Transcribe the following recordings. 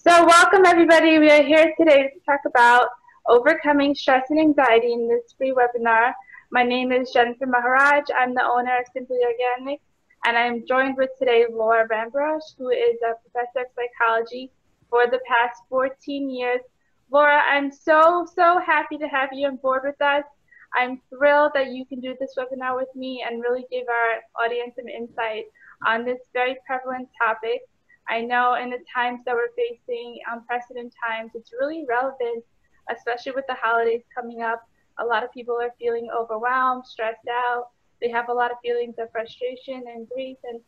So welcome everybody. We are here today to talk about overcoming stress and anxiety in this free webinar. My name is Jennifer Maharaj. I'm the owner of Simply Organic, and I'm joined with today Laura Rambrose, who is a professor of psychology for the past 14 years. Laura, I'm so happy to have you on board with us. I'm thrilled that you can do this webinar with me and really give our audience some insight on this very prevalent topic. I know in the times that we're facing, unprecedented times, it's really relevant, especially with the holidays coming up. A lot of people are feeling overwhelmed, stressed out. They have a lot of feelings of frustration and grief. And,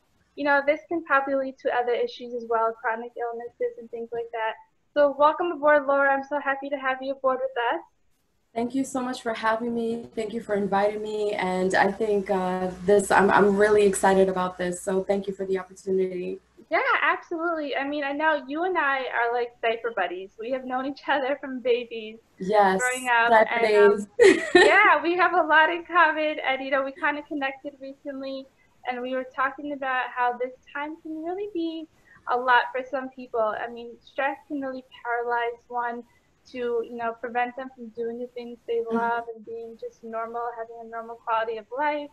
this can probably lead to other issues as well, chronic illnesses and things like that. So welcome aboard, Laura. I'm so happy to have you aboard with us. Thank you so much for having me. Thank you for inviting me. And I think I'm really excited about this. So thank you for the opportunity. Yeah, absolutely. I mean, I know you and I are like diaper buddies. We have known each other from babies growing Yes, up. diaper And days. yeah, we have a lot in common. And, we kind of connected recently. And we were talking about how this time can really be a lot for some people. I mean, stress can really paralyze one to, prevent them from doing the things they love and being just normal, having a normal quality of life.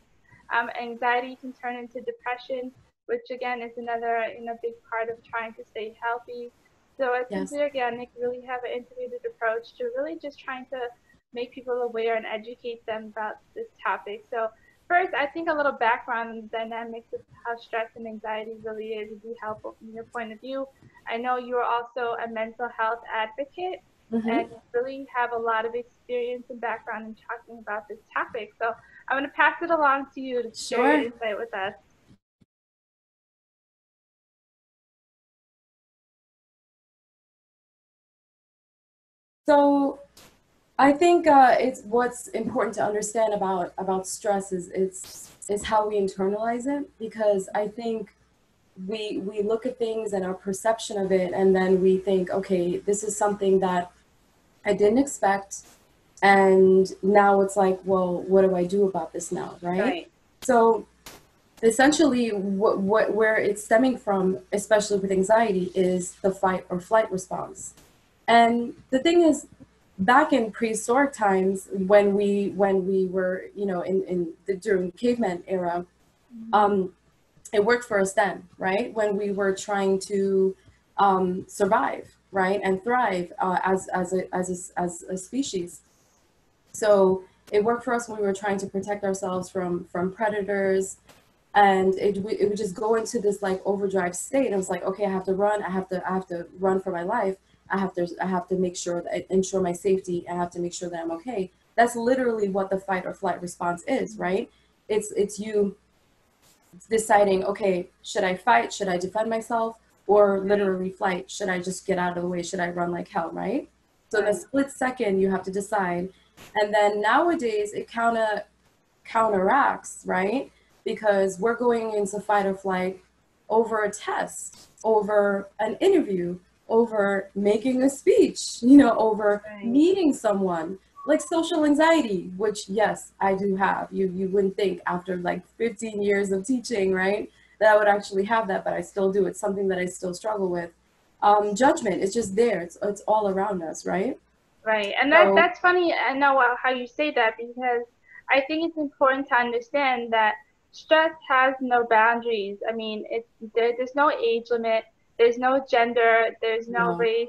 Anxiety can turn into depression, which again is another big part of trying to stay healthy. So at Yes. Simply Organic, really have an integrated approach to really just trying to make people aware and educate them about this topic. So first, I think a little background on the dynamics of how stress and anxiety really is would be helpful from your point of view. I know you are also a mental health advocate and really have a lot of experience and background in talking about this topic. So I'm going to pass it along to you to share your Sure. insight with us. So I think it's what's important to understand about stress is how we internalize it, because I think we look at things and our perception of it, and then we think, okay, this is something that I didn't expect, and now it's like, well, what do I do about this now, right? Right. So essentially, where it's stemming from, especially with anxiety, is the fight or flight response. And the thing is, back in prehistoric times, when we were, during the caveman era, it worked for us then, right? When we were trying to survive, right, and thrive as a species. So it worked for us when we were trying to protect ourselves from predators, and it would just go into this like overdrive state. It was like, okay, I have to run. I have to run for my life. I have to make sure that ensure my safety. I have to make sure that I'm okay. That's literally what the fight or flight response is, right? It's you deciding, okay, should I fight? Should I defend myself? Or literally flight? Should I just get out of the way? Should I run like hell, right? So in a split second, you have to decide. And then nowadays, it counteracts, right? Because we're going into fight or flight over a test, over an interview, over making a speech, over meeting someone, like social anxiety, which yes, I do have. You wouldn't think after like 15 years of teaching, right, that I would actually have that, but I still do. It's something that I still struggle with. Judgment, it's just there. It's all around us, right? Right. And So that's funny. I know how you say that because I think it's important to understand that stress has no boundaries. I mean, there's no age limit, there's no gender, there's no no. race.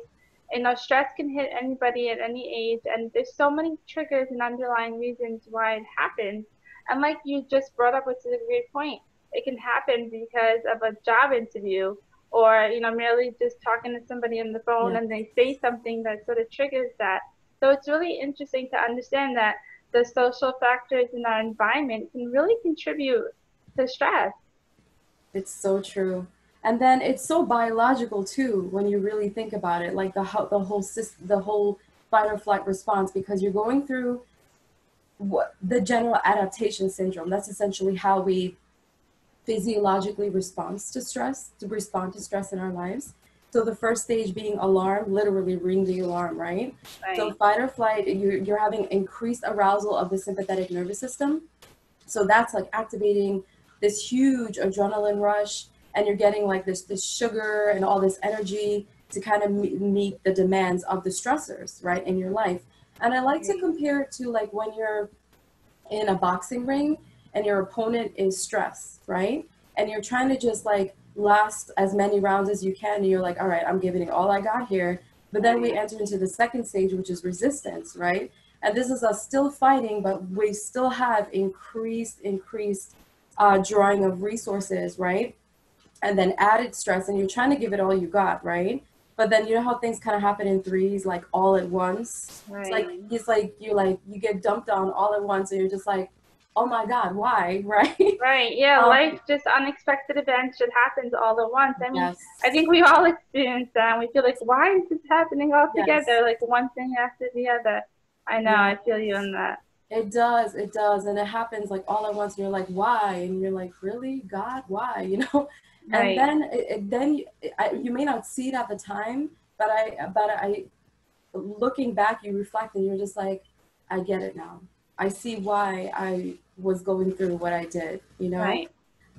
Stress can hit anybody at any age, and there's so many triggers and underlying reasons why it happens. And like you just brought up, which is a great point, it can happen because of a job interview or merely just talking to somebody on the phone Yeah. and they say something that sort of triggers that. So it's really interesting to understand that the social factors in our environment can really contribute to stress. It's so true. And then it's so biological too when you really think about it, like the whole fight or flight response, because you're going through the general adaptation syndrome. That's essentially how we physiologically respond to stress in our lives. So the first stage being alarm, literally ring the alarm, right? So Right. fight or flight, you're having increased arousal of the sympathetic nervous system. So that's like activating this huge adrenaline rush, and you're getting like this sugar and all this energy, to kind of meet the demands of the stressors, right, in your life. And I like to compare it to like when you're in a boxing ring and your opponent is stressed, right? And you're trying to just like last as many rounds as you can. And you're like, all right, I'm giving it all I got here. But then we enter into the second stage, which is resistance, right? And this is us still fighting, but we still have increased drawing of resources, right? And then added stress, and you're trying to give it all you got, right? But then you know how things kind of happen in threes, like all at once. Right. It's like you get dumped on all at once, and you're just like, oh my God, why, right? Right. Yeah. Life, just unexpected events just happens all at once. I mean, Yes. I think we all experience that. And we feel like, why is this happening all together? Yes. Like one thing after the other. I know. I feel you on that. It does, and it happens like all at once, and you're like, why? And you're like, really, God, why? You know. Right. And then you may not see it at the time, but I looking back, you reflect, and you're just like, I get it now. I see why I was going through what I did, you know. Right.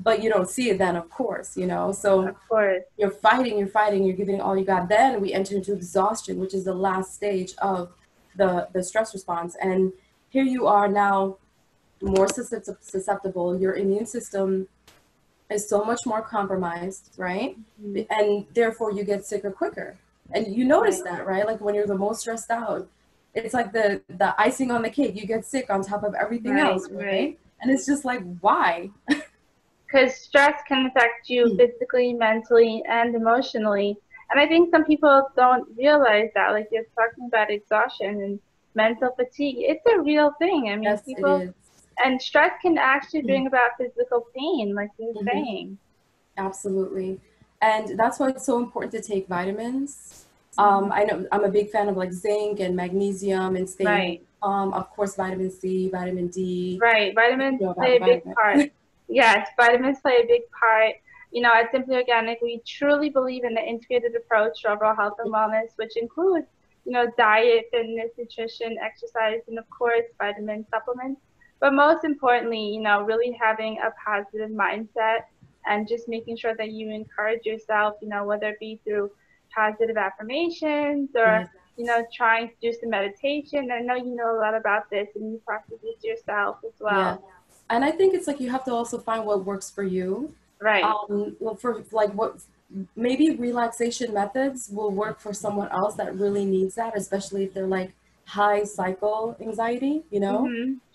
But you don't see it then, of course, you know. So Of course. you're fighting, you're giving all you got. Then we enter into exhaustion, which is the last stage of the stress response. And here you are now more susceptible. Your immune system is so much more compromised, right? Mm-hmm. And therefore you get sicker quicker. And you notice that, right? Like when you're the most stressed out, it's like the icing on the cake. You get sick on top of everything else, right? And it's just like, why? Because stress can affect you physically, mentally, and emotionally. And I think some people don't realize that. Like you're talking about exhaustion and mental fatigue. It's a real thing. I mean, Yes, people, it is. and stress can actually bring about physical pain, like you're saying. Absolutely. And that's why it's so important to take vitamins. I know I'm a big fan of like zinc and magnesium and staying, of course, vitamin C, vitamin D. Right. Vitamins play a big part. Yes, vitamins play a big part. You know, at Simply Organic, we truly believe in the integrated approach to overall health and wellness, which includes, you know, diet, fitness, nutrition, exercise, and of course, vitamin supplements. But most importantly, you know, really having a positive mindset and just making sure that you encourage yourself, you know, whether it be through positive affirmations or, you know, trying to do some meditation. I know you know a lot about this and you practice this yourself as well. Yeah. And I think it's like you have to also find what works for you. Right. Well, for like what maybe relaxation methods will work for someone else that really needs that, especially if they're like high cycle anxiety, you know?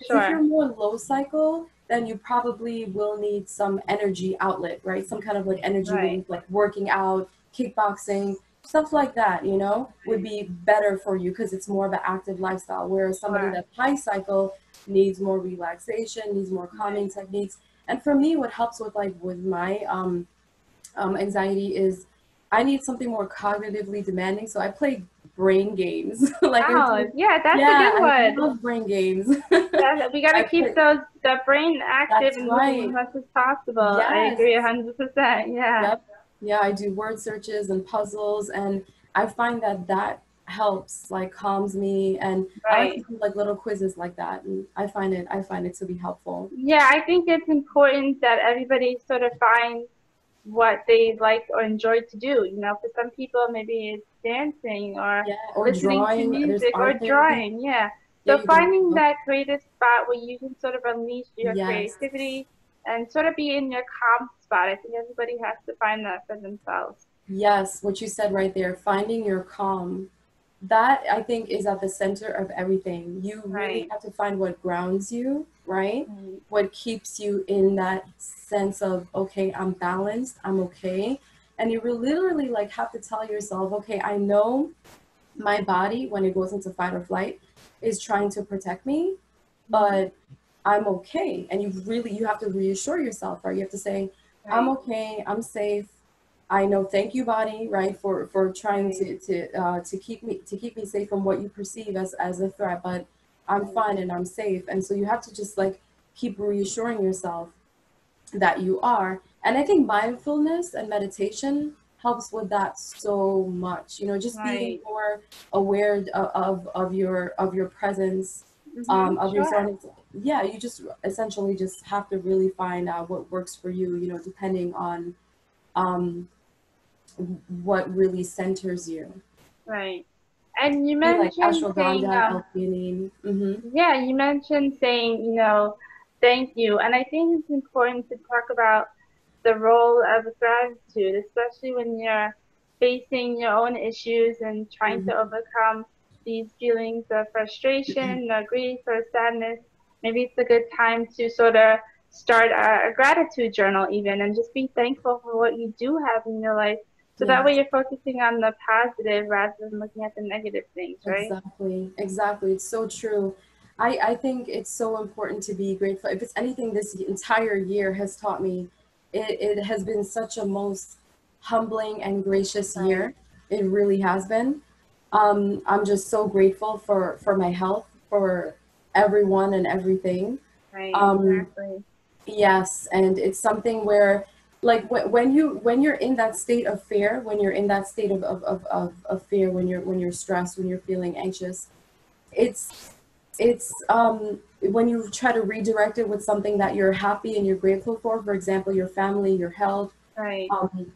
Sure. If you're more low cycle, then you probably will need some energy outlet, right? Some kind of like energy relief, like working out, kickboxing, stuff like that, you know, would be better for you because it's more of an active lifestyle. Whereas somebody that's high cycle needs more relaxation, needs more calming techniques. And for me, what helps with like with my anxiety is I need something more cognitively demanding. So I play brain games. Like that's a good one. I love brain games. We got to keep the brain active and moving as much as possible. Yes. I agree 100%. Yeah. Yep. Yeah, I do word searches and puzzles, and I find that helps, like calms me, and I like to do like little quizzes like that, and I find it to be helpful. Yeah, I think it's important that everybody sort of finds what they like or enjoy to do. You know, for some people, maybe it's dancing or listening drawing, to music or drawing. Yeah. So finding that creative spot where you can sort of unleash your creativity and sort of be in your calm spot. I think everybody has to find that for themselves. Yes, what you said right there, finding your calm. That I think is at the center of everything. You really have to find what grounds you, right? What keeps you in that sense of, okay, I'm balanced, I'm okay. And you literally like have to tell yourself, okay, I know my body when it goes into fight or flight is trying to protect me, but I'm okay. And you have to reassure yourself, right? You have to say, I'm okay, I'm safe. I know, thank you, body, right, for trying to keep me safe from what you perceive as a threat, but I'm fine and I'm safe. And so you have to just like keep reassuring yourself that you are. And I think mindfulness and meditation helps with that so much. You know, just being more aware of your presence, of your surroundings. Yeah, you just essentially just have to really find out what works for you. You know, depending on what really centers you. Right. And you Be like mentioned saying, ashwagandha, L-theanine. yeah, you mentioned saying, thank you. And I think it's important to talk about the role of gratitude, especially when you're facing your own issues and trying to overcome these feelings of frustration, or grief, or sadness. Maybe it's a good time to sort of start a gratitude journal, even, and just be thankful for what you do have in your life. So that way Yes. you're focusing on the positive rather than looking at the negative things, right? Exactly, exactly. It's so true. I think it's so important to be grateful. If it's anything this entire year has taught me, it has been such a most humbling and gracious Right, year. It really has been. I'm just so grateful for my health, for everyone and everything. right, Um, exactly. yes, and it's something where like when you're in that state of fear, when you're in that state of fear, when you're stressed, when you're feeling anxious, it's when you try to redirect it with something that you're happy and you're grateful for example, your family, your health, Right, um,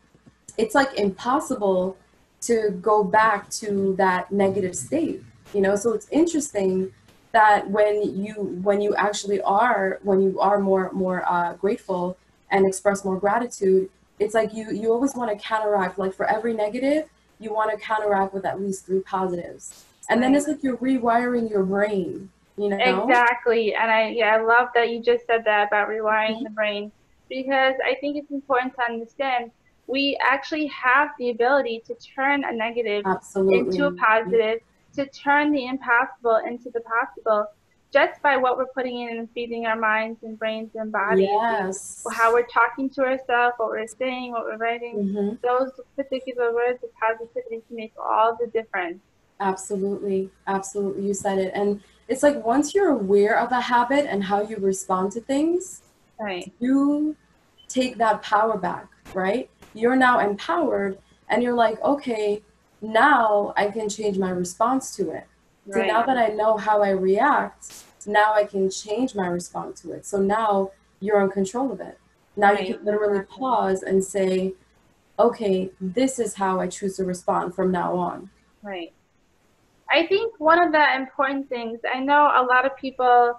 it's like impossible to go back to that negative state, you know. So it's interesting that when you actually are when you are more grateful and express more gratitude, it's like you always want to counteract, like for every negative you want to counteract with at least three positives, and then right. it's like you're rewiring your brain, you know. Exactly. And I love that you just said that about rewiring Mhm. the brain, because I think it's important to understand we actually have the ability to turn a negative into a Absolutely. positive, to turn the impossible into the possible, just by what we're putting in and feeding our minds and brains and bodies, and how Yes. we're talking to ourselves, what we're saying, what we're writing. Hmm. Those particular words of positivity can make all the difference. Absolutely, absolutely. You said it. And it's like once you're aware of a habit and how you respond to things, Right, you take that power back, right? You're now empowered and you're like, okay, now I can change my response to it. See, now right, that I know how I react, now I can change my response to it. So now you're in control of it. Now you right, can literally exactly. pause and say, okay, this is how I choose to respond from now on. Right. I think one of the important things, I know a lot of people,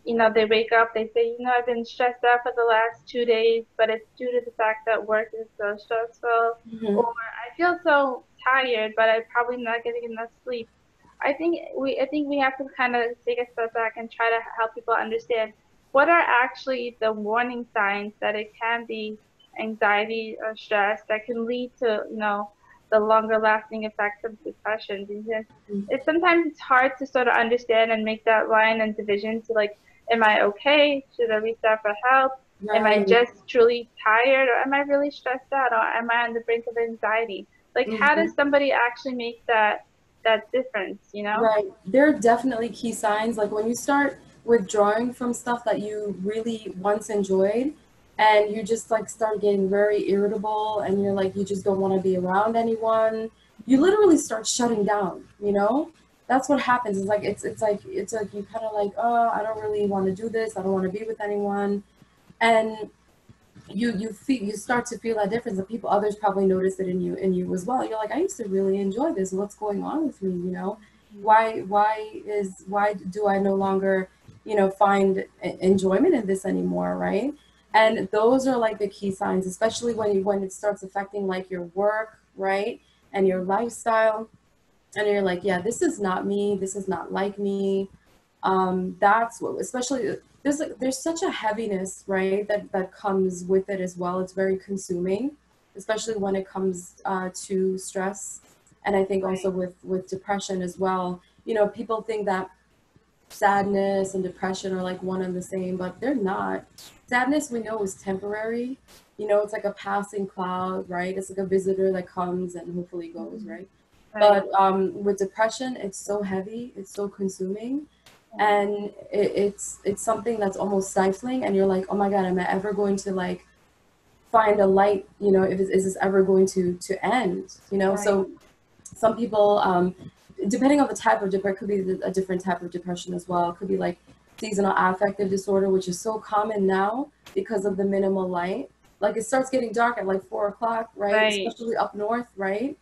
they wake up, they say, I've been stressed out for the last 2 days, but it's due to the fact that work is so stressful, or Hmm. I feel so tired, but I'm probably not getting enough sleep. I think we have to kind of take a step back and try to help people understand what are actually the warning signs that it can be anxiety or stress that can lead to, the longer lasting effects of depression, because sometimes it's hard to sort of understand and make that line and division to, like, am I okay? Should I reach out for help? Am I Right. just truly tired, or am I really stressed out, or am I on the brink of anxiety? Like, how Hmm. does somebody actually make that difference, Right. There are definitely key signs. Like when you start withdrawing from stuff that you really once enjoyed, and you just like start getting very irritable and you're like, you just don't want to be around anyone. You literally start shutting down, you know? That's what happens. It's like it's like you kind of like, oh, I don't really want to do this. I don't want to be with anyone. And you start to feel that difference, and people others probably notice it in you as well. You're like, I used to really enjoy this. What's going on with me, you know? Why do I no longer, you know, find enjoyment in this anymore, right? Right, And those are like the key signs, especially when it starts affecting like your work, right, and your lifestyle, and you're like, yeah, this is not me, this is not like me. That's what, especially there's such a heaviness, right, that comes with it as well. It's very consuming, especially when it comes to stress, and I think also right, with depression as well. You know, people think that sadness and depression are like one and the same, but they're not. Sadness, we know, is temporary. You know, it's like a passing cloud, right? It's like a visitor that comes and hopefully goes, right? right, But with depression, it's so heavy, it's so consuming, right, and it's something that's almost stifling. And you're like, oh my God, am I ever going to like find a light? You know, if is this ever going to end? You know, right, so some people, depending on the type of depression, could be a different type of depression as well. It could be like seasonal affective disorder, which is so common now because of the minimal light. like it starts getting dark at like 4 o'clock, right? Right. Especially up north, right?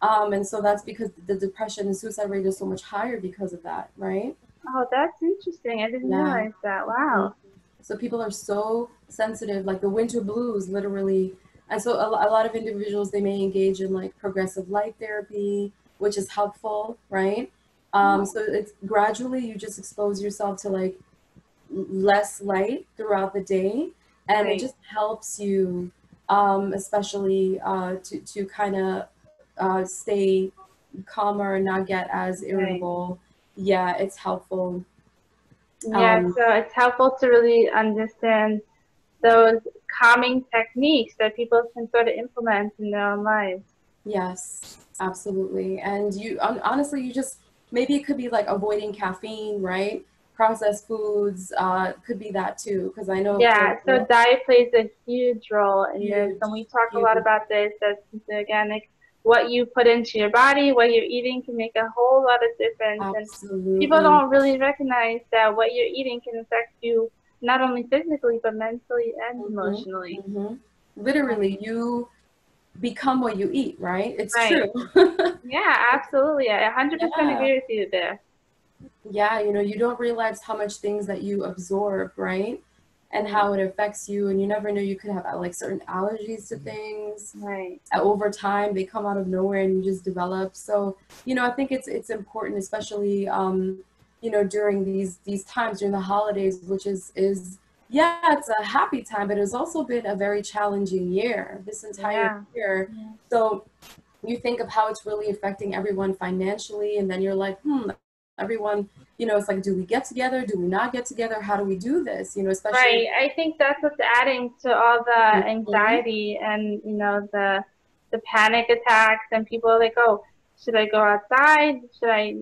And so that's because the depression and suicide rate is so much higher because of that, right? Oh, that's interesting. I didn't Yeah. realize that. Mhm. Wow. So people are so sensitive, like the winter blues, literally. And so a lot of individuals, they may engage in like progressive light therapy, which is helpful, right? Oh, So it's gradually you just expose yourself to like less light throughout the day, and it right. just helps you, especially to kind of stay calmer and not get as Right. irritable. Yeah, it's helpful. Yeah, Um, so it's helpful to really understand those calming techniques that people can sort of implement in their own lives. Yes, absolutely. And you honestly, you just maybe it could be like avoiding caffeine, right? Processed foods, could be that too. Because I know for Yeah, so diet plays a huge role in this, huge, and we talk a lot huge, about this as organic. What you put into your body, what you're eating can make a whole lot of difference, and people absolutely. don't really recognize that what you're eating can affect you not only physically but mentally and Hmm. emotionally. Hmm. Literally, you become what you eat, right? It's Right. true. Yeah, absolutely. I 100% Yeah. agree with you there. Yeah, you don't realize how much things that you absorb, right? And Right. how it affects you, and you never know you could have like certain allergies to things. Right. Over time, they come out of nowhere and you just develop. So, I think it's important, especially during these times during the holidays, which is yeah, it's a happy time, but it's also been a very challenging year, this entire Yeah. year. Yeah. So you think of how it's really affecting everyone financially, and then you're like, everyone, it's like, do we get together? Do we not get together? How do we do this? Especially. Right. I think that's what's adding to all the Mhm. anxiety and the panic attacks and people are like, oh, should I go outside? Should I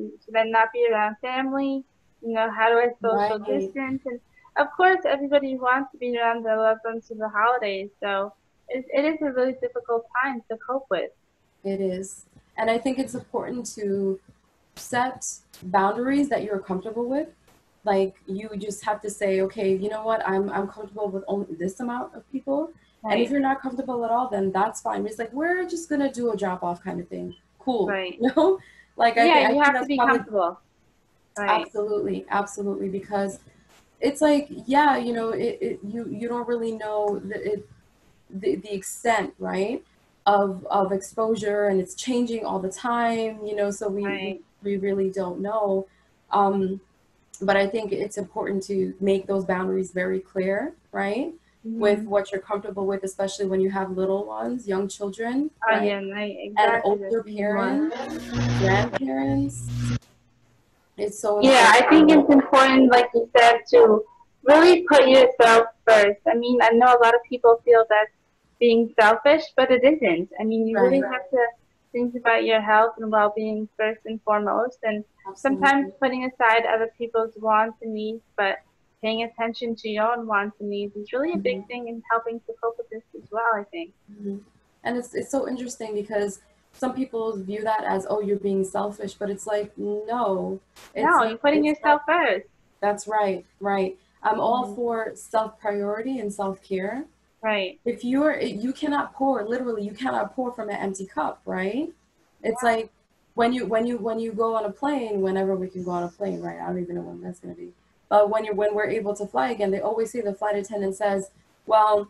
not be around family? How do I social Right. distance? And of course, everybody wants to be around their loved ones for the holidays, so it is a really difficult time to cope with. It is. And I think it's important to set boundaries that you're comfortable with. Like you just have to say, okay, you know what, I'm comfortable with only this amount of people. And if Right. you're not comfortable at all, then that's fine. It's like we're just gonna do a drop off kind of thing. Cool. Right. Like Yeah, I you think have to that's be probably comfortable. Right. absolutely, absolutely, because it's like, yeah, you don't really know the extent, right, of exposure, and it's changing all the time, so Right. we really don't know. Um, but I think it's important to make those boundaries very clear, right, with Mm-hmm. what you're comfortable with, especially when you have little ones, young children, Oh right, yeah, right. and Exactly. That's older even more. parents, grandparents. It's so Yeah, important. I think it's important, like you said, to really put yourself first. I mean, I know a lot of people feel that's being selfish, but it isn't. I mean, you really Right. have to think about your health and well-being first and foremost, and sometimes Absolutely. putting aside other people's wants and needs, but paying attention to your own wants and needs is really a big Mhm. thing in helping to cope with this as well, I think. Mhm. And it's so interesting because some people view that as, oh, you're being selfish, but it's like, no, No, you're putting it's not. yourself first. That's right, right. I'm all Hmm. for self priority and self care. Right. If you cannot pour, literally, you cannot pour from an empty cup, right? It's Yeah. like when you go on a plane, whenever we can go on a plane, right? I don't even know when that's gonna be. But when we're able to fly again, they always say, the flight attendant says, well,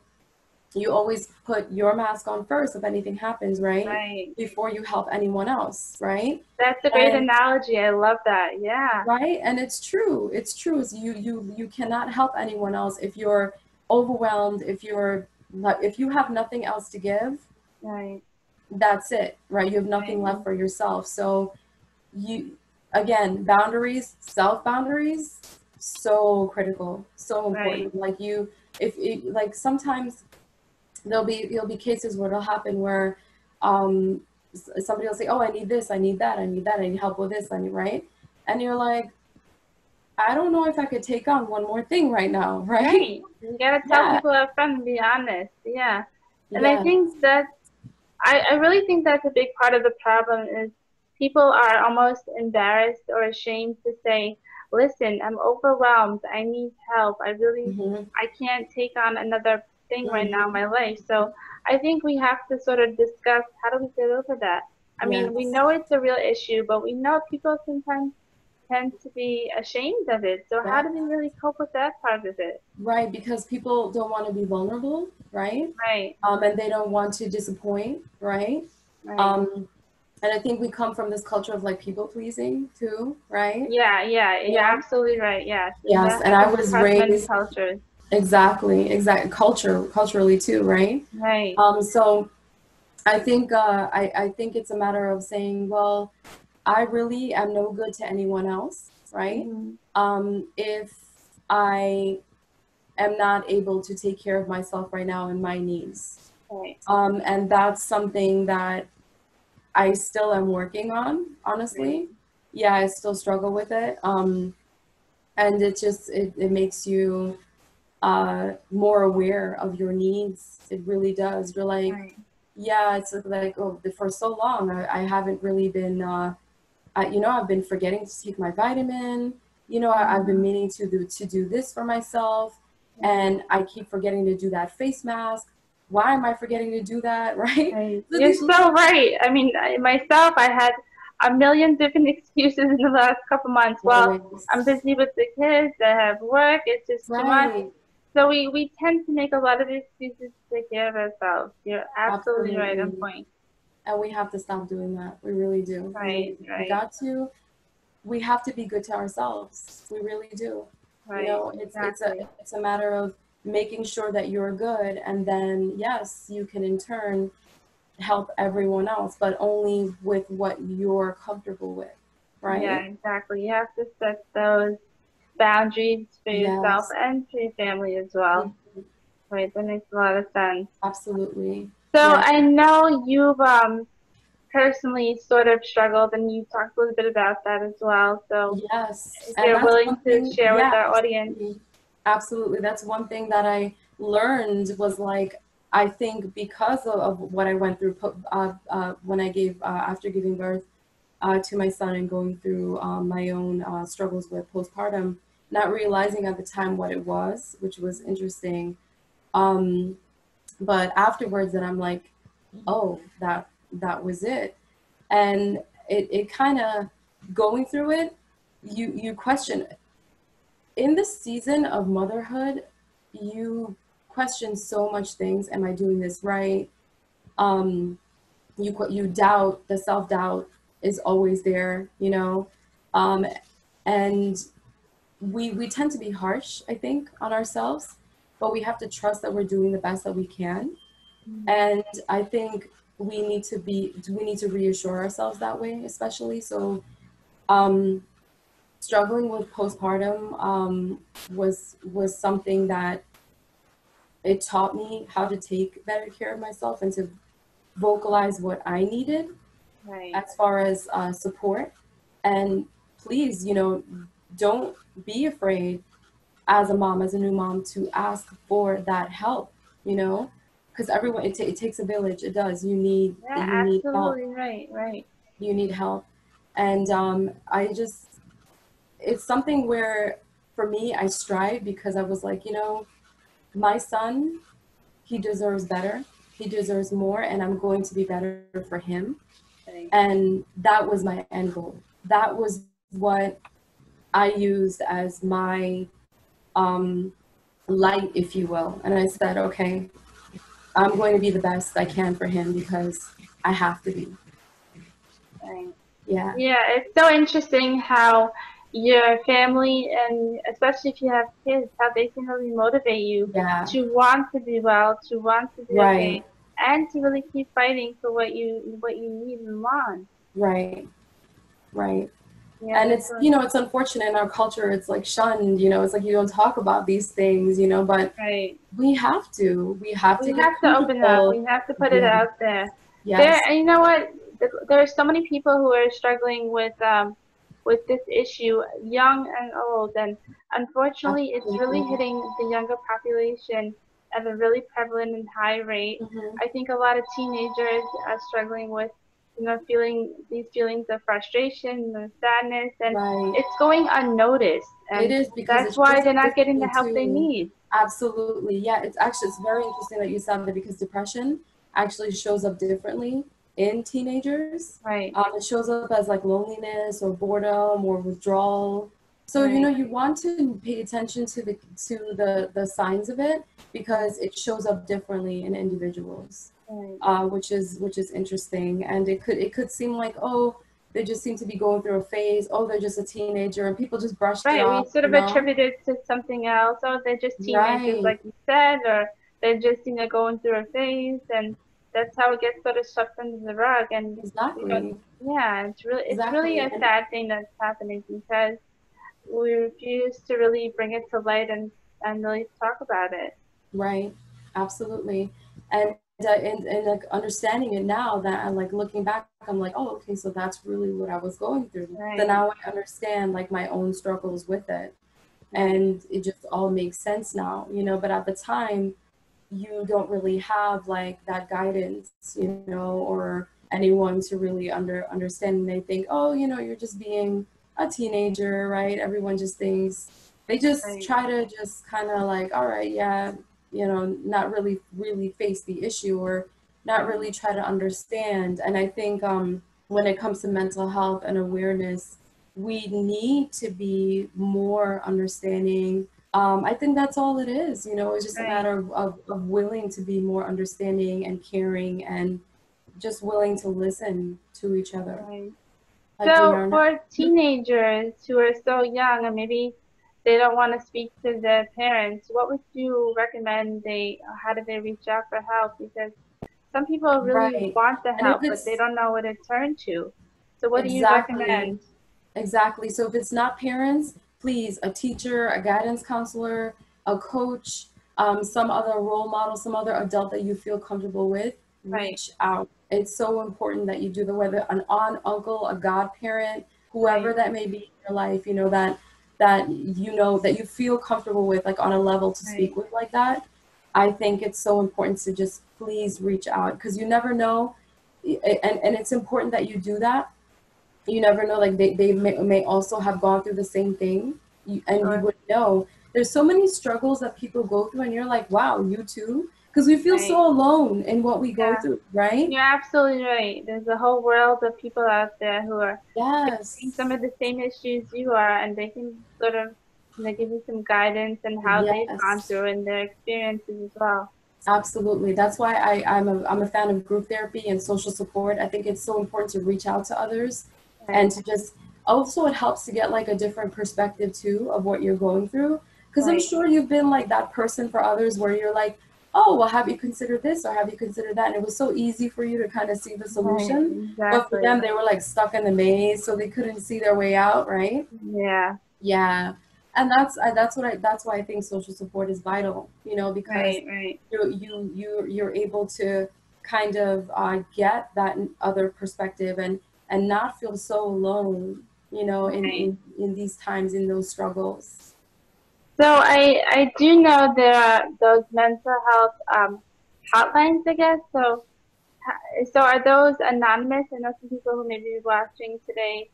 you always put your mask on first if anything happens, right? Right. Before you help anyone else, right? That's a great And analogy. I love that. Yeah. right, and it's true. It's true. Is you cannot help anyone else if you're overwhelmed, if you have nothing else to give, Right. that's it, right? You have nothing Right. left for yourself. So you again, boundaries, self boundaries, so critical, so Right. important. Like if it, like sometimes there'll be cases where it'll happen where um somebody will say, oh, I need this, I need that, I need that, I need help with this, I need, right, and you're like, I don't know if I could take on one more thing right now. Right. Right. You gotta tell Yeah. people up front and be honest. Yeah. And I think Yes. that I really think that's a big part of the problem is people are almost embarrassed or ashamed to say, listen, I'm overwhelmed. I need help. Hmm. I can't take on another thing right now in my life. So I think we have to sort of discuss how do we get over that. I mean, we Yes. know it's a real issue, but we know people sometimes tend to be ashamed of it. So how Yeah. do we really cope with that part of it? Right, because people don't want to be vulnerable, right? Right, And they don't want to disappoint, right? right. Um, and I think we come from this culture of like people pleasing too, right? Yeah, yeah, you're Yeah. absolutely right. Yes, and Yes, that and I happens was across many raised cultures. exactly culturally too, right? Right. So I think I think it's a matter of saying, well, I really am no good to anyone else, right? Hmm. If I am not able to take care of myself right now and my needs. Right. And that's something that I still am working on, Right. honestly. Yeah, I still struggle with it. And it just, it makes you more aware of your needs. It really does. You're like, Right. yeah, it's like, oh, for so long, I haven't really been, I've been forgetting to take my vitamin. I've been Mhm. meaning to do this for myself, Right. and I keep forgetting to do that face mask. Why am I forgetting to do that? Right? Right. So You're these so little right. I mean, myself, I had a million different excuses in the last couple months. Well, I'm ways, busy with the kids. I have work. It's just too much. right? So we tend to make a lot of excuses to take care of ourselves. You're absolutely right on Absolutely. point. And we have to stop doing that. We really do. We really Right. do. We Right. got to. We have to be good to ourselves. We really do. Right. It's Exactly. a matter of making sure that you're good, and then yes, you can in turn help everyone else, but only with what you're comfortable with, Yeah. right? Exactly. You have to set those boundaries for yourself Yes. and for your family as well. Mhm. Right. That makes a lot of sense. Absolutely. So Yes. I know you've personally sort of struggled, and you talked a little bit about that as well. So Yes. if And you're that's willing one to thing. share with Yeah, our audience. absolutely. Absolutely. That's one thing that I learned was like, I think because of what I went through when I gave, after giving birth to my son and going through my own struggles with postpartum, not realizing at the time what it was, which was interesting. Um, but afterwards, then I'm like, oh, that was it. And it kind of going through it, you question in the season of motherhood, you question so much things. Am I doing this right? Um, you doubt. The self doubt is always there, um, and we tend to be harsh, I think, on ourselves, but we have to trust that we're doing the best that we can. Mhm. And I think we need to reassure ourselves that way, especially so. Um, Struggling with postpartum was something that it taught me how to take better care of myself and to vocalize what I needed Right. as far as support. And please, don't be afraid as a mom, as a new mom, to ask for that help. You know, because everyone it takes a village. It does. Yeah, You need help. absolutely right. Right. You need help. And I just it's something where for me I strive because I was like, my son, he deserves better. He deserves more, and I'm going to be better for him. Right. And that was my end goal. That was what I used as my light, if you will. And I said, okay, I'm going to be the best I can for him because I have to be. Right. Yeah. Yeah, it's so interesting how your family, and especially if you have kids, how they can really motivate you Yeah. to want to be well, to want to be okay, Right. and to really keep fighting for what you need and want. Right. Right. Yeah, And that's it's, so it's unfortunate in our culture. It's like shunned, it's like you don't talk about these things, but right. we have to We get have to open up. comfortable. We have to put it Yeah. out there. There, Yes. and you know what? There are so many people who are struggling with this issue, young and old, and unfortunately, it's really Absolutely. hitting the younger population at a really prevalent and high rate. Hmm. I think a lot of teenagers are struggling with, feeling these feelings of frustration and sadness, and Right. it's going unnoticed, It and is because that's it why shows they're up not getting the physically help they too. need. Absolutely. Yeah, it's very interesting that you said that, because depression actually shows up differently in teenagers. Right. It shows up as like loneliness or boredom or withdrawal. So, Right. you want to pay attention to the signs of it, because it shows up differently in individuals, Right. which is interesting. And it could seem like, oh, they just seem to be going through a phase. Oh, they're just a teenager, and people just brush it Right. We off, sort of attribute it to something else. Oh, they're just teenagers, Right. like you said, or they're just, going through a phase, and that's how it gets sort of swept under the rug. And we don't, Exactly. yeah, it's really Exactly. a sad thing that's happening because we refuse to really bring it to light and really talk about it. Right. Absolutely. And like understanding it now, that I'm like looking back, I'm like, oh, okay, so that's really what I was going through. So Right. now I understand like my own struggles with it. Right. And it just all makes sense now, but at the time you don't really have like that guidance, or anyone to really understand. And they think, oh, you're just being a teenager, right? Everyone just thinks, they just Right. try to just kind of like, all right, yeah, not really face the issue, or not Right. really try to understand. And I think when it comes to mental health and awareness, we need to be more understanding. I think that's all it is. It's just a Right. matter of willing to be more understanding and caring, and just willing to listen to each other. Right. Doing So our for teenagers who are so young and maybe they don't want to speak to their parents, what would you recommend how do they reach out for help? Because some people really right. want the And if help, but they it's don't know where to turn to. So what do you exactly recommend? Exactly. So if it's not parents, please, a teacher, a guidance counselor, a coach, some other role model, some other adult that you feel comfortable with, Right. reach out. It's so important that you do, whether an aunt, uncle, a godparent, whoever Right. that may be in your life, that you feel comfortable with, like on a level to Right. speak with like that. I think it's so important to just please reach out, because you never know. And it's important that you do that. You never know, like they may also have gone through the same thing, and you Sure. would know. There's so many struggles that people go through, and you're like, wow, you too, because we feel Right. so alone in what we go Yeah. through, right? You're absolutely right. There's a whole world of people out there who are facing some Yes. of the same issues you are, and they can sort of, give you some guidance and how they've gone Yes, through and their experiences as well. absolutely. That's why I'm a fan of group therapy and social support. I think it's so important to reach out to others, and Right. to just, also it helps to get like a different perspective too of what you're going through, because I'm Right. sure you've been like that person for others, where you're like, oh, well, have you considered this, or have you considered that? And it was so easy for you to kind of see the Right. solution, but for Exactly. them, they were like stuck in the maze, so they couldn't see their way out, right? Yeah. Yeah. And that's why I think social support is vital, because Right. Right. you're able to kind of get that other perspective, and not feel so alone, Right. in these times, in those struggles. So I do know there are those mental health hotlines, I guess. So are those anonymous? I know some people who may be watching today,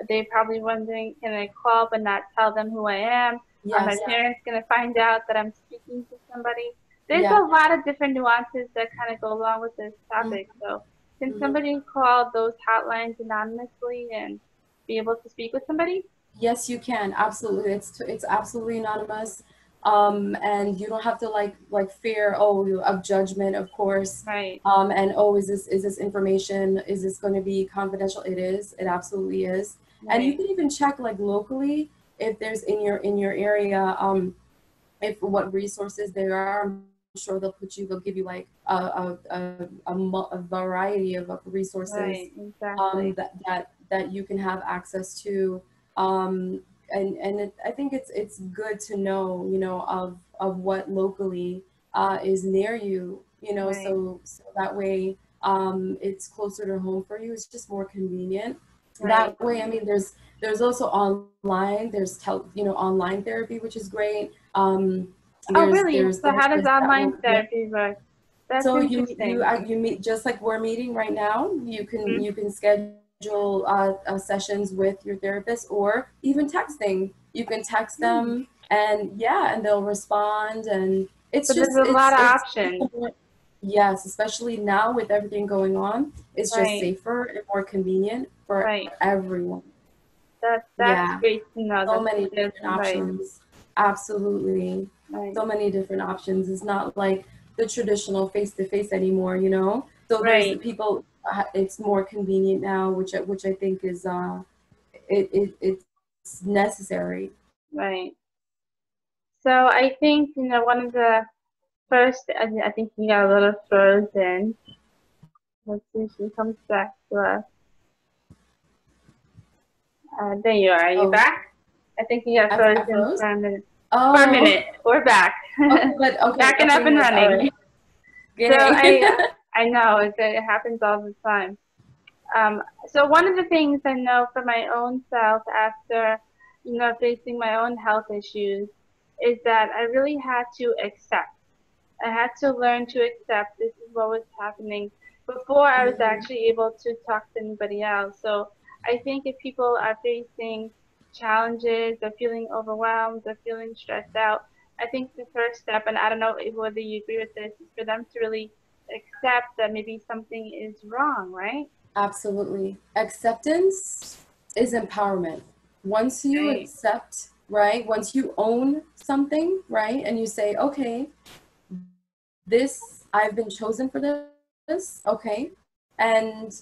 they're probably wondering, can I call but not tell them who I am? Are my Yes. parents going to find out that I'm speaking to somebody? There's Yeah. a lot of different nuances that kind of go along with this topic. So can Mhm. somebody call those hotlines anonymously and be able to speak with somebody? Yes, you can. Absolutely. It's absolutely anonymous. And you don't have to like fear, of judgment, of course. Right, And oh, is this information, is this going to be confidential? It is. It absolutely is. And you right, can even check like locally, if there's in your area, if what resources there are. I'm sure they'll give you like a variety of resources, right, exactly. that you can have access to. I think it's good to know, of what locally is near you, Right, so that way it's closer to home for you. It's just more convenient. That right. way, I mean, there's also online. There's online therapy, which is great. Oh, There's really? there's So how does therapists that online will, yeah. therapy work? That's So you interesting. you meet just like we're meeting right now. You can Hmm. you can schedule sessions with your therapist, or even texting. You can text Hmm. them, and yeah, and they'll respond, and So there's a lot of options. Yes, especially now with everything going on, it's just Right. safer and more convenient for Right. everyone. That's Yeah, great to know. so That's many different right. options. Absolutely. Right. So many different options. It's not like the traditional face-to-face anymore, you know? So there's Right. people, it's more convenient now, which I think is it's necessary. Right. So I think, you know, one of the first, I think you got a little frozen. Let's see if she comes back to us. There you are. Are you Oh, back? I think you got I frozen froze? for a minute. Oh. For a minute. We're back. Okay, but okay. Back and okay, up and good. running. All right. So I know it happens all the time. So one of the things I know for my own self after, you know, facing my own health issues is that I really had to accept. I had to learn to accept this is what was happening before I was actually able to talk to anybody else. So I think if people are facing challenges or feeling overwhelmed or feeling stressed out, I think the first step, and I don't know whether you agree with this, is for them to really accept that maybe something is wrong, right? Absolutely. Acceptance is empowerment. Once you Right. accept, right? Once you own something, right? And you say, okay, this, I've been chosen for this, okay? And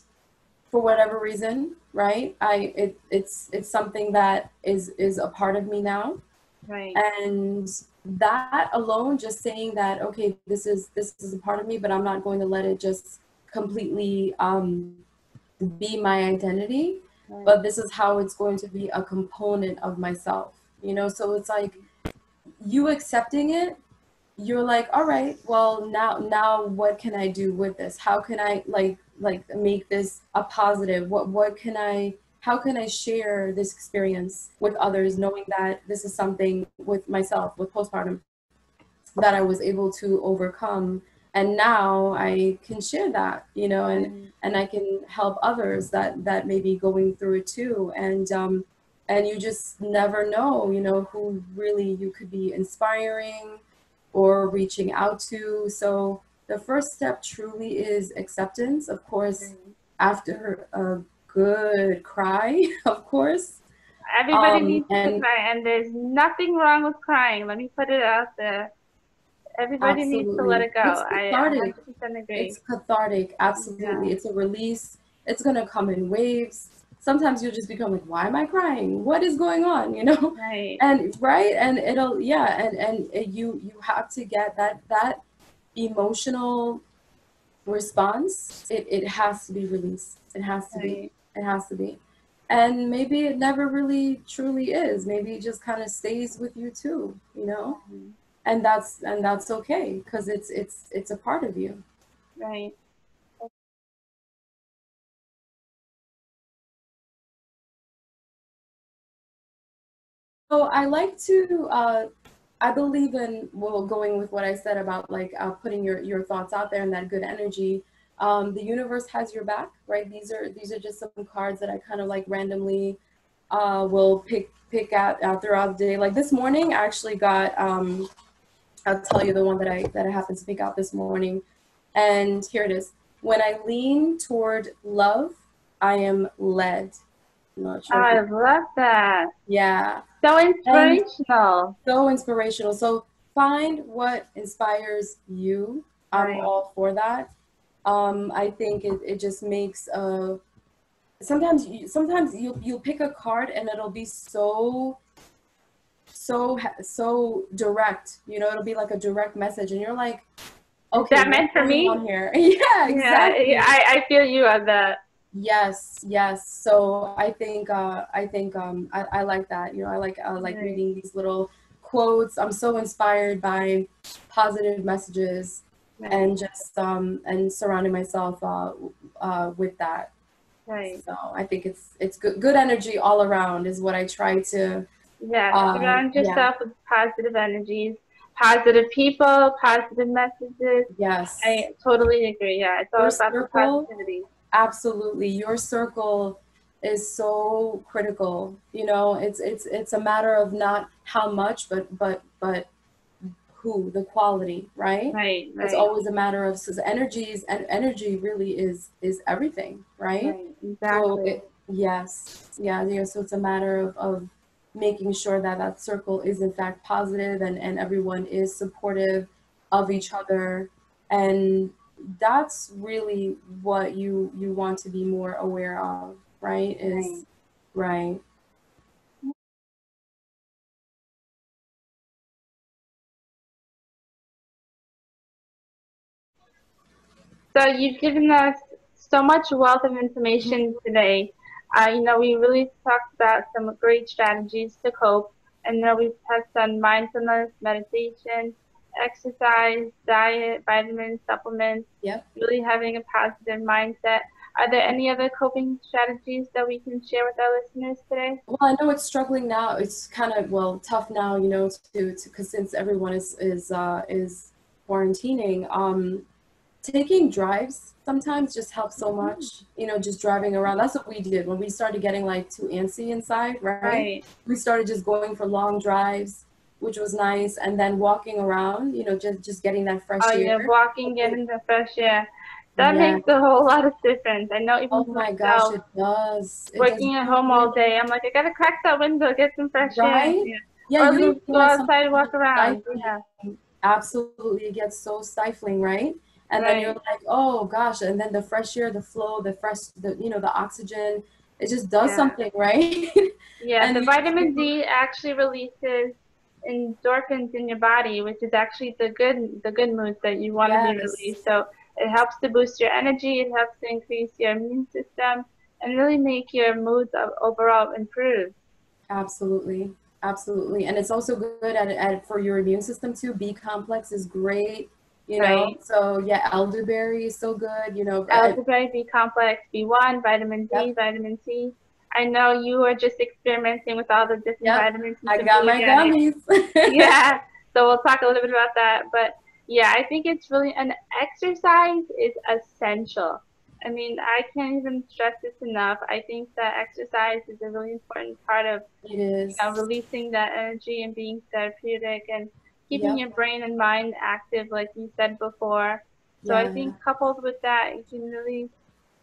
for whatever reason, right? It's something that is a part of me now. Right. And that alone, just saying that, okay, this is a part of me, but I'm not going to let it just completely be my identity, Right. but this is how it's going to be a component of myself, you know? So it's like you accepting it, you're like, all right, well, now what can I do with this? How can I like make this a positive? How can I share this experience with others, knowing that this is something with myself, with postpartum, that I was able to overcome, and now I can share that, you know, and I can help others that may be going through it too, and you just never know, you know, who really you could be inspiring or reaching out to. So the first step truly is acceptance, of course, after a good cry, of course. Everybody needs to And cry, and there's nothing wrong with crying. Let me put it out there. Everybody needs to let absolutely. it go. It's I cathartic. 100% agree. It's cathartic. Yeah. Absolutely. It's a release. It's going to come in waves. Sometimes you'll just become like, why am I crying? What is going on? You know? Right. And right. And it'll, yeah. You have to get that emotional response. It has to be released. It has to be. Right. It has to be. And maybe it never really truly is. Maybe it just kind of stays with you too, you know? And that's okay, because it's a part of you. Right. So I like to I believe in, well, going with what I said about like putting your thoughts out there and that good energy. The universe has your back, right? These are just some cards that I kind of like randomly will pick out throughout the day. Like this morning I actually got I'll tell you the one that I happened to pick out this morning. And here it is. When I lean toward love, I am led. I'm not sure if I you, love that. yeah. So And inspirational. so inspirational. So find what inspires you. I'm Right. all for that. I think it just makes sometimes you'll pick a card and it'll be so direct, you know, it'll be like a direct message and you're like, Is okay, that what's meant for going me? on here? Yeah, Yeah. exactly. I feel you on that. Yes. So I like that. You know, I like Right. reading these little quotes. I'm so inspired by positive messages Right. and just and surrounding myself with that. Right. So I think it's good energy all around is what I try to Yes. Surround yeah, yourself with positive energies, positive people, positive messages. yes. I totally agree. Yeah. It's all Your about the circle, positivity. absolutely. Your circle is so critical. You know, it's a matter of not how much, but who, the quality, right? Right, It's right, always a matter of, so energies, and energy really is everything, right? right, So exactly. it, yes, yeah, yeah. So it's a matter of making sure that that circle is in fact positive, and everyone is supportive of each other, and that's really what you want to be more aware of, right? Right. Is right. So you've given us so much wealth of information today. We really talked about some great strategies to cope, and we've touched on mindfulness, meditation, exercise, diet, vitamins, supplements, Yep. really having a positive mindset. Are there any other coping strategies that we can share with our listeners today? Well, I know it's struggling now. It's kind of, well, tough now, you know, to because since everyone is quarantining. Taking drives sometimes just helps so much. You know, just driving around. That's what we did when we started getting like too antsy inside, right? Right. We started just going for long drives, which was nice, and then walking around. You know, just getting that Oh fresh yeah, air. walking, getting the fresh air. That Yeah. makes a whole lot of difference. I know Oh even for my gosh, myself, it does. It does. working at home all day, I'm like, I gotta crack that window, get some fresh air. Right? Yeah. Yeah, Or at you least don't go realize outside and sometimes walk it's around. Yeah. stifling. Absolutely, it gets so stifling, right? And then you're Right. like, oh gosh, and then the fresh air, the flow, the fresh, the oxygen, it just does Yeah. something, right? Yeah. And The vitamin D actually releases endorphins in your body, which is actually the good moods that you want to be yes, released. So it helps to boost your energy, it helps to increase your immune system and really make your moods overall improve. absolutely, absolutely. And it's also good at for your immune system too. B complex is great, you know. Right. So yeah, elderberry is so good, you know. Elderberry, B complex, B1, vitamin D, Yep, vitamin C. I know you are just experimenting with all the different yep. vitamins and I got Simply my Organic. gummies. Yeah, so we'll talk a little bit about that. But yeah, I think it's really, an exercise is essential. I mean, I can't even stress this enough. I think that exercise is a really important part of, It is. releasing that energy and being therapeutic and keeping Yep. your brain and mind active, like you said before. So I Yeah. think coupled with that, it can really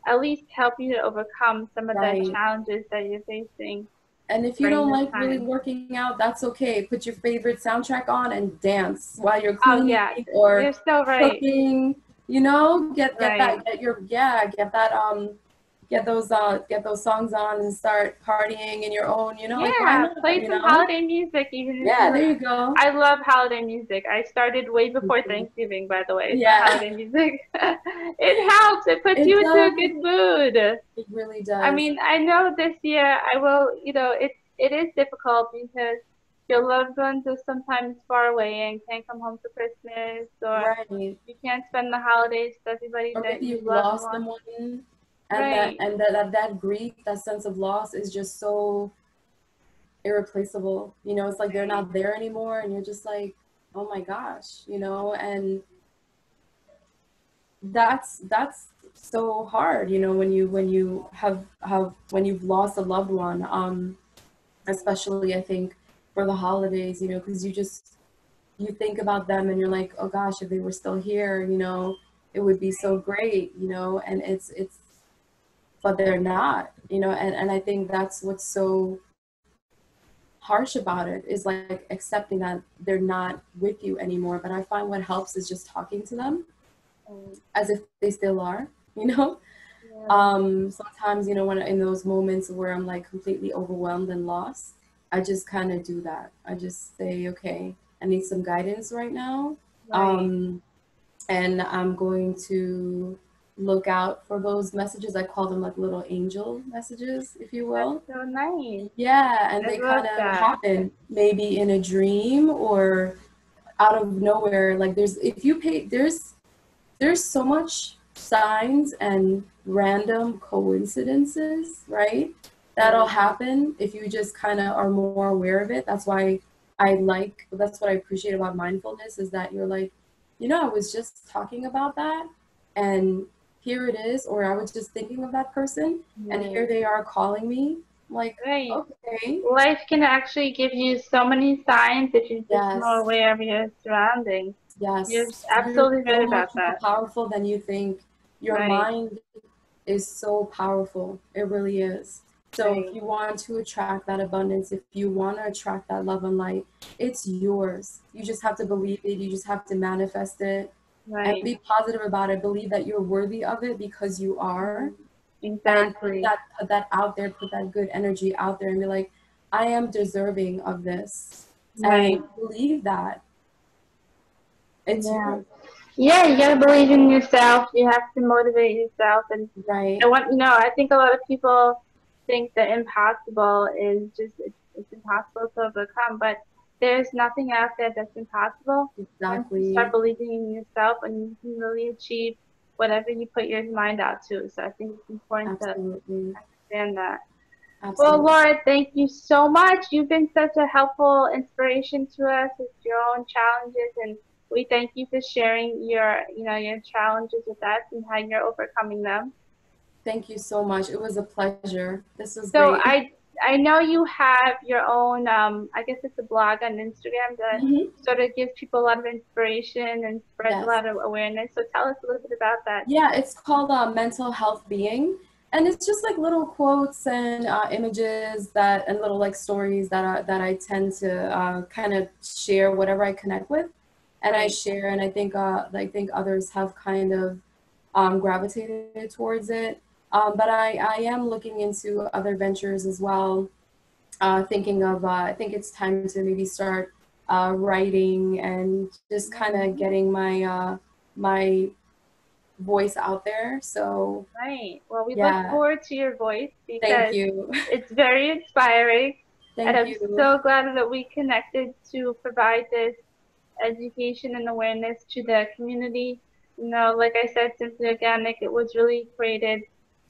at least help you to overcome some of the Right. challenges that you're facing And if you during don't this like really time. working out, that's okay. Put your favorite soundtrack on and dance while you're Oh cleaning yeah, or you're so right. cooking. You know, get Right. that get your yeah get that get those songs on and start partying in your own. You know, like why Yeah, not? play You some know. holiday music even if Yeah. you. There you go. I love holiday music. I started way before Mhm. Thanksgiving, by the way. So Yeah. holiday music, it helps. It puts It you into a does. good mood. It really I does. mean, I know this year I will. It is difficult because your loved ones are sometimes far away and can't come home for Christmas, or Right. you can't spend the holidays with everybody Or that maybe you you've love and lost want. someone, and Right. that grief, that sense of loss is just so irreplaceable. You know, it's like they're Right. not there anymore, and you're just like, oh my gosh, you know, and that's so hard, you know, when you have when you've lost a loved one, especially I think for the holidays, you know, because you think about them and you're like, oh gosh, if they were still here, you know, it would be so great, you know, and it's but they're not, you know, and I think that's what's so harsh about it is like accepting that they're not with you anymore. But I find what helps is just talking to them Right. as if they still are, you know. Yeah. Sometimes, you know, when in those moments where I'm like completely overwhelmed and lost, I just kind of do that. I just say, okay, I need some guidance right now. Right. um, and I'm going to look out for those messages. I call them like little angel messages, if you That's will. so nice. Yeah, and I they love kind of that. happen maybe in a dream or out of nowhere. Like there's if you pay there's so much signs and random coincidences, right? That'll Right. happen if you just kind of are more aware of it. That's what I appreciate about mindfulness is that you're like, you know, I was just talking about that and here it is, or I was just thinking of that person, and here they are calling me. I'm like, Right. okay. Life can actually give you so many signs if you're just more Yes. aware of your surroundings. You're Yes. You're absolutely right so much about more that. powerful than you think. Your Right. mind is so powerful. It really is. So if Right. you want to attract that abundance, if you want to attract that love and light, it's yours. You just have to believe it. You just have to manifest it and Right. be positive about it. Believe that you're worthy of it because you are. And Exactly. put that out there, put that good energy out there and be like, I am deserving of this. Right. And believe that it's Yeah. yours. Yeah, you gotta believe in yourself. You have to motivate yourself, and Right. I want I think a lot of people think the impossible is just it's impossible to overcome, but there's nothing out there that's impossible. Once you start Exactly. believing in yourself, and you can really achieve whatever you put your mind out to. So I think it's important to Absolutely. understand that. Well, Absolutely. Laura, thank you so much. You've been such a helpful inspiration to us with your own challenges, and we thank you for sharing your challenges with us and how you're overcoming them. Thank you so much. It was a pleasure. This was So great. I know you have your own I guess it's a blog on Instagram that Hmm. sort of gives people a lot of inspiration and spreads a Yes. lot of awareness. So tell us a little bit about that. Yeah, it's called Mental Health Being. And it's just like little quotes and images that and little like stories that I tend to kind of share whatever I connect with, and I Right. share, and I think others have kind of gravitated towards it. But I am looking into other ventures as well. Thinking of I think it's time to maybe start writing and just kind of getting my voice out there. So Right. Well, we look yeah, forward to your voice thank because you. it's very inspiring. And Thank I'm you. so glad that we connected to provide this education and awareness to the community. Like I said, Simply Organic, it was really created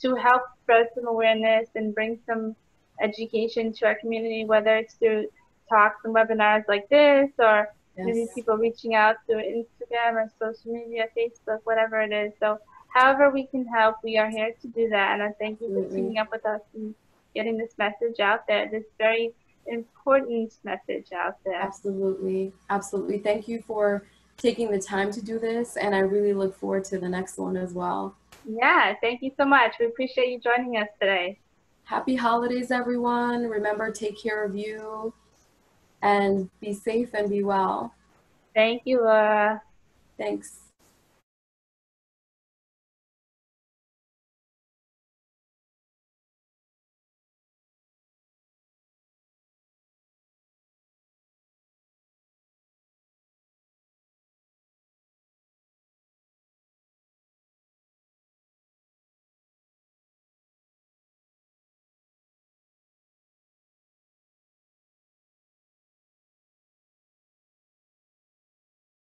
to help spread some awareness and bring some education to our community, whether it's through talks and webinars like this, or maybe Yes, people reaching out through Instagram or social media, Facebook, whatever it is. So however we can help, we are here to do that. And I thank you for absolutely. teaming up with us and getting this message out there, this very important message out there. Absolutely. Absolutely. Thank you for taking the time to do this, and I really look forward to the next one as well. Yeah, thank you so much. We appreciate you joining us today. Happy holidays, everyone. Remember, take care of you and be safe and be well. Thank you, Laura. Thanks.